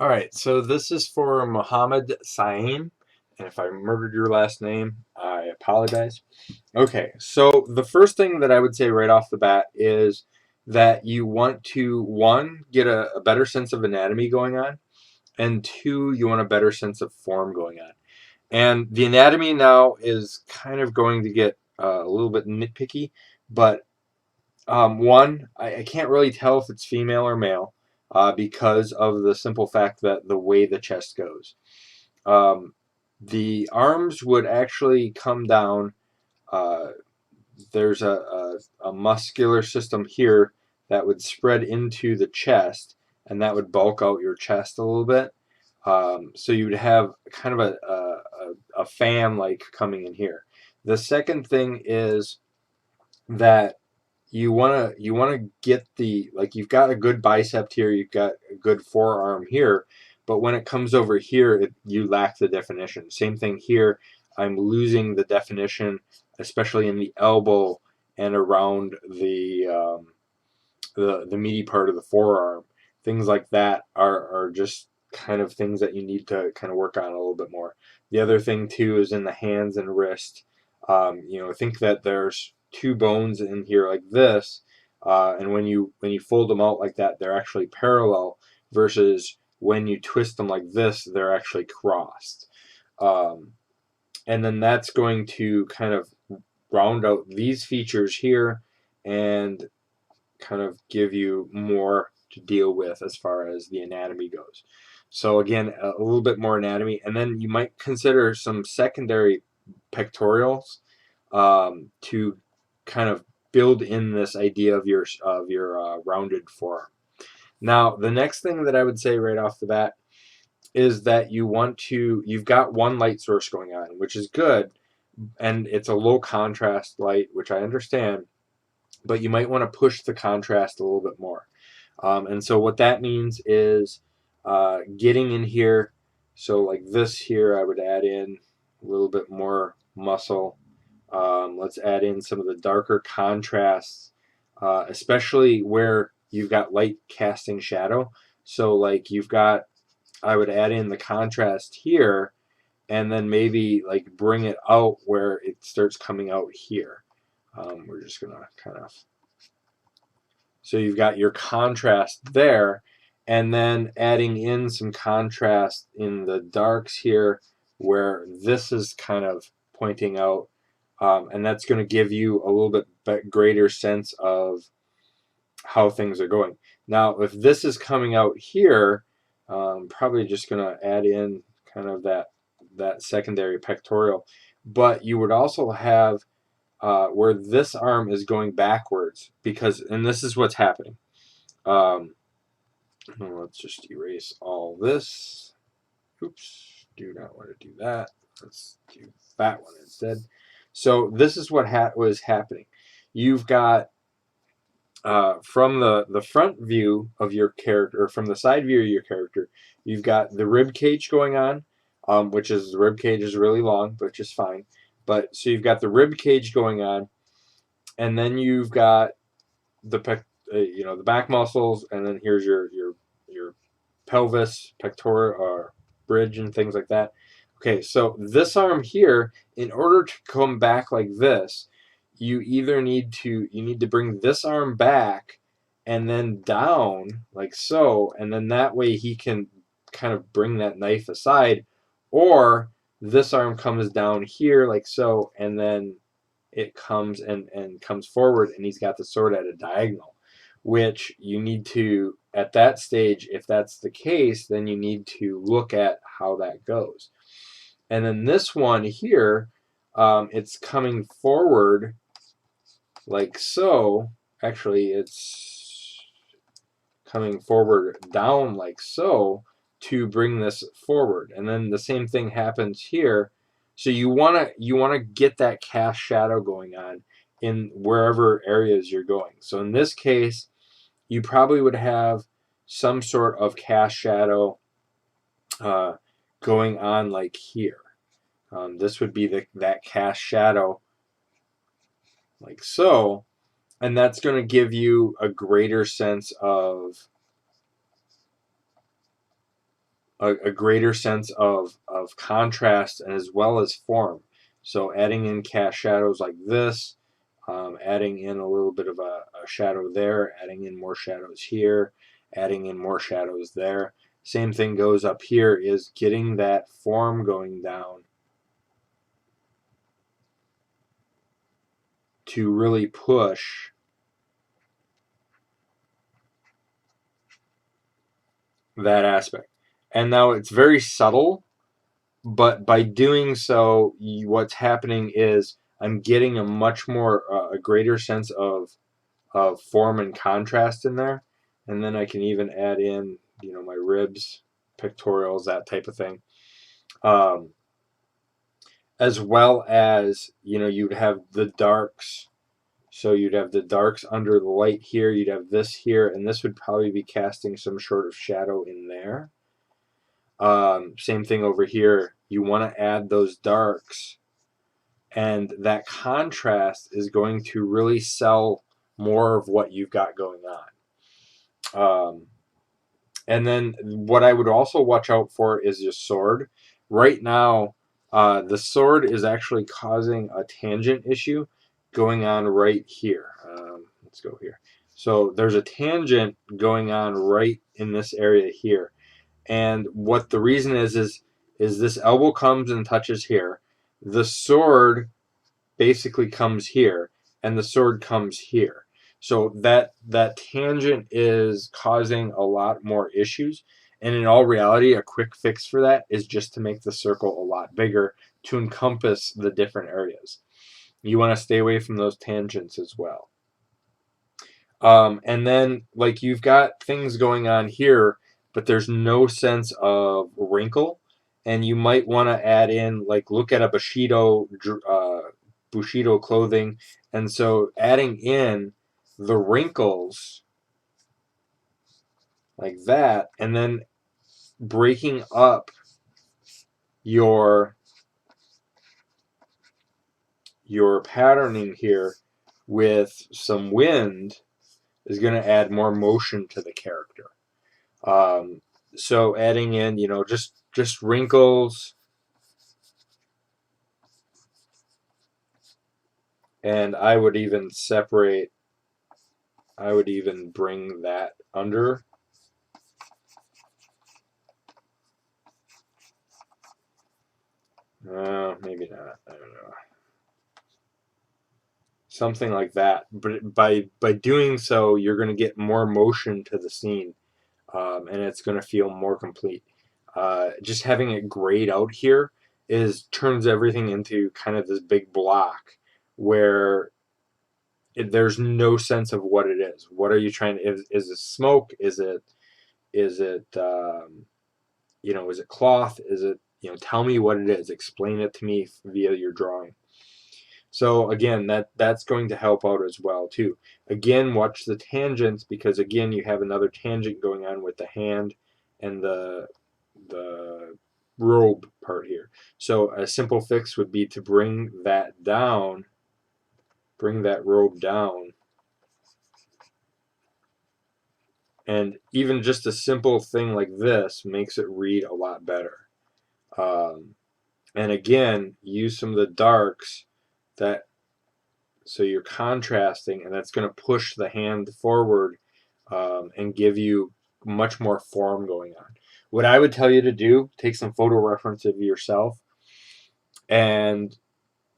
All right, so this is for Mohammad Saim, and if I murdered your last name, I apologize. Okay, so the first thing that I would say right off the bat is that you want to, one, get a better sense of anatomy going on, and two, you want a better sense of form going on. And the anatomy now is kind of going to get a little bit nitpicky, but one, I can't really tell if it's female or male because of the simple fact that the way the chest goes. Um, the arms would actually come down. Uh, there's a muscular system here that would spread into the chest, and that would bulk out your chest a little bit. So you would have kind of a fan like coming in here. The second thing is that you wanna get the like you've got a good bicep here, you've got a good forearm here, but when it comes over here, you lack the definition. Same thing here. I'm losing the definition, especially in the elbow and around the meaty part of the forearm. Things like that are just kind of things that you need to kind of work on a little bit more. The other thing too is in the hands and wrist. I think that there's two bones in here like this, and when you fold them out like that, they're actually parallel. Versus when you twist them like this, they're actually crossed. Um, and then that's going to kind of round out these features here and kind of give you more to deal with as far as the anatomy goes. So again, a little bit more anatomy, and then you might consider some secondary pectorials to kind of build in this idea of your rounded forearm. Now, the next thing that I would say right off the bat is that you've got one light source going on, which is good, and it's a low contrast light, which I understand, but you might want to push the contrast a little bit more. And so what that means is getting in here. So like this here, I would add in a little bit more muscle. Let's add in some of the darker contrasts, especially where you've got light casting shadow. So like I would add in the contrast here and then maybe like bring it out where it starts coming out here. We're just gonna kind of so you've got your contrast there, and then adding in some contrast in the darks here where this is kind of pointing out, and that's going to give you a little bit greater sense of how things are going. Now, if this is coming out here, probably just going to add in kind of that secondary pectoral, but you would also have where this arm is going backwards because, and this is what's happening. Um, let's just erase all this. Oops, do not want to do that. Let's do that one instead. So this is what was happening. You've got from the front view of your character, or from the side view of your character, you've got the rib cage going on, which is the rib cage is really long, which is fine. But so you've got the rib cage going on, and then you've got the back muscles, and then here's your pelvis, pectoral, or bridge, and things like that. Okay, so this arm here, in order to come back like this, you need to bring this arm back and then down like so, and then that way he can kind of bring that knife aside, or this arm comes down here like so, and then it comes and comes forward, and he's got the sword at a diagonal, which you need to, at that stage, if that's the case, then you need to look at how that goes. And then this one here, it's coming forward like so. Actually, it's coming forward down like so to bring this forward. And then the same thing happens here. So you wanna get that cast shadow going on in wherever areas you're going. So in this case, you probably would have some sort of cast shadow uh, going on like here. This would be that cast shadow like so, and that's going to give you a greater sense of a greater sense of contrast and as well as form. So adding in cast shadows like this, adding in a little bit of a shadow there, adding in more shadows here, adding in more shadows there. Same thing goes up here, is getting that form going down to really push that aspect. And now it's very subtle, but by doing so, what's happening is I'm getting a much more, a greater sense of form and contrast in there. And then I can even add in, my ribs, pectorals, that type of thing. As well as, you'd have the darks. So you'd have the darks under the light here. You'd have this here, and this would probably be casting some sort of shadow in there. Same thing over here. You want to add those darks, and that contrast is going to really sell more of what you've got going on. And then what I would also watch out for is your sword. Right now, the sword is actually causing a tangent issue going on right here. Let's go here. So there's a tangent going on right in this area here. And what the reason is this elbow comes and touches here. The sword basically comes here, and the sword comes here. So that tangent is causing a lot more issues. And in all reality, a quick fix for that is just to make the circle a lot bigger to encompass the different areas. You want to stay away from those tangents as well. And then, like, you've got things going on here, but there's no sense of wrinkle. And you might want to add in, like, look at a Bushido clothing. And so adding in the wrinkles like that, and then breaking up your patterning here with some wind is going to add more motion to the character. So adding in, just wrinkles, and I would even bring that under. Maybe not. I don't know. Something like that. But by doing so, you're going to get more motion to the scene, and it's going to feel more complete. Just having it grayed out here turns everything into kind of this big block where there's no sense of what it is. What are you trying to? Is it smoke? Is it is it cloth? Is it tell me what it is. Explain it to me via your drawing. So again, that's going to help out as well too. Again, watch the tangents, because again you have another tangent going on with the hand and the robe part here. So a simple fix would be to bring that robe down, and even just a simple thing like this makes it read a lot better. And again, use some of the darks so you're contrasting, and that's going to push the hand forward, and give you much more form going on. What I would tell you to do, take some photo reference of yourself and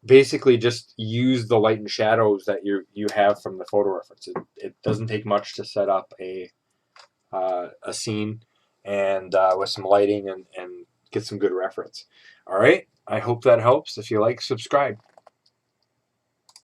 basically just use the light and shadows that you have from the photo reference. It doesn't take much to set up a scene, and with some lighting and get some good reference. All right, I hope that helps. If you like, subscribe.